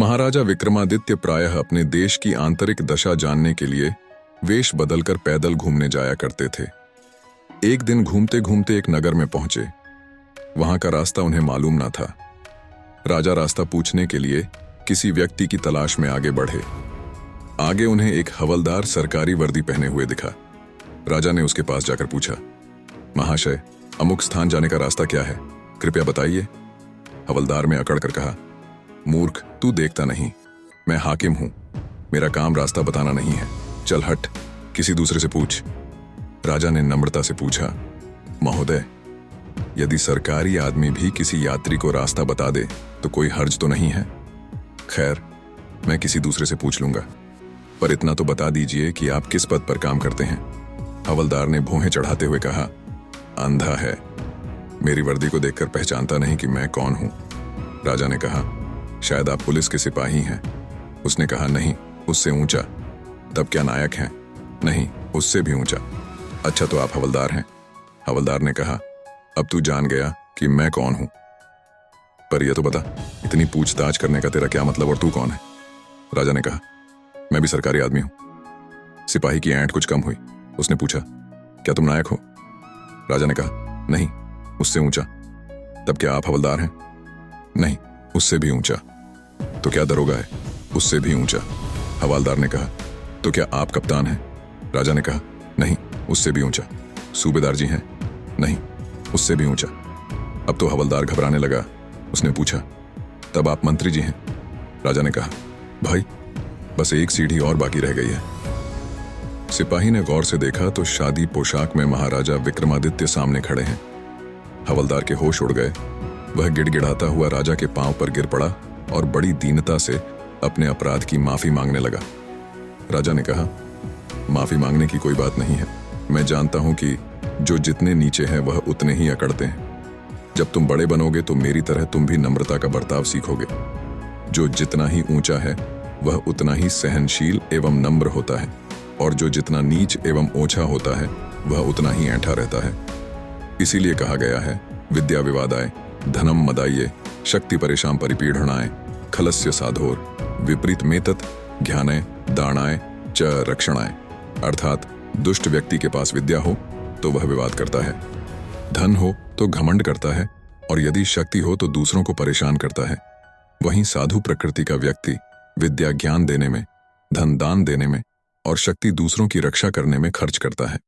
महाराजा विक्रमादित्य प्रायः अपने देश की आंतरिक दशा जानने के लिए वेश बदलकर पैदल घूमने जाया करते थे। एक दिन घूमते घूमते एक नगर में पहुंचे। वहां का रास्ता उन्हें मालूम न था। राजा रास्ता पूछने के लिए किसी व्यक्ति की तलाश में आगे बढ़े। आगे उन्हें एक हवलदार सरकारी वर्दी पहने हुए दिखा। राजा ने उसके पास जाकर पूछा, महाशय, अमुक स्थान जाने का रास्ता क्या है, कृपया बताइए। हवलदार ने अकड़ कर कहा, मूर्ख, तू देखता नहीं, मैं हाकिम हूं, मेरा काम रास्ता बताना नहीं है, चल हट, किसी दूसरे से पूछ। राजा ने नम्रता से पूछा, महोदय, यदि सरकारी आदमी भी किसी यात्री को रास्ता बता दे तो कोई हर्ज तो नहीं है? खैर, मैं किसी दूसरे से पूछ लूंगा, पर इतना तो बता दीजिए कि आप किस पद पर काम करते हैं। हवलदार ने भौहें चढ़ाते हुए कहा, अंधा है, मेरी वर्दी को देखकर पहचानता नहीं कि मैं कौन हूं। राजा ने कहा, शायद आप पुलिस के सिपाही हैं। उसने कहा, नहीं, उससे ऊंचा। तब क्या नायक हैं? नहीं, उससे भी ऊंचा। अच्छा, तो आप हवलदार हैं। हवलदार ने कहा, अब तू जान गया कि मैं कौन हूं, पर यह तो बता, इतनी पूछताछ करने का तेरा क्या मतलब और तू कौन है? राजा ने कहा, मैं भी सरकारी आदमी हूं। सिपाही की ऐंठ कुछ कम हुई। उसने पूछा, क्या तुम नायक हो? राजा ने कहा, नहीं, उससे ऊंचा। तब क्या आप हवलदार हैं? नहीं, उससे भी ऊंचा। तो क्या दरोगा है? उससे भी ऊंचा। हवलदार ने कहा, तो क्या आप कप्तान हैं? राजा ने कहा, नहीं, उससे भी ऊंचा। सूबेदार जी हैं? नहीं, उससे भी ऊंचा। अब तो हवलदार घबराने लगा। उसने पूछा, तब आप मंत्री जी हैं? राजा ने कहा, भाई, बस एक सीढ़ी और बाकी रह गई है। सिपाही ने गौर से देखा तो शादी पोशाक में महाराजा विक्रमादित्य सामने खड़े हैं। हवलदार के होश उड़ गए। वह गिड़गिड़ाता हुआ राजा के पांव पर गिर पड़ा और बड़ी दीनता से अपने अपराध की माफी मांगने लगा। राजा ने कहा, माफी मांगने की कोई बात नहीं है। मैं जानता हूं कि जो जितने नीचे हैं वह उतने ही अकड़ते हैं। जब तुम बड़े बनोगे तो मेरी तरह तुम भी नम्रता का बर्ताव सीखोगे। जो जितना ही ऊंचा है वह उतना ही सहनशील एवं नम्र होता है, और जो जितना नीच एवं ओछा होता है वह उतना ही ऐंठा रहता है। इसीलिए कहा गया है, विद्या विवादाय धनम मदाये शक्ति परेशान परिपीढ़नाय खलस्य साधोर विपरीत मेतत ज्ञानय दानाय च रक्षणाय। अर्थात दुष्ट व्यक्ति के पास विद्या हो तो वह विवाद करता है, धन हो तो घमंड करता है, और यदि शक्ति हो तो दूसरों को परेशान करता है। वहीं साधु प्रकृति का व्यक्ति विद्या ज्ञान देने में, धन दान देने में और शक्ति दूसरों की रक्षा करने में खर्च करता है।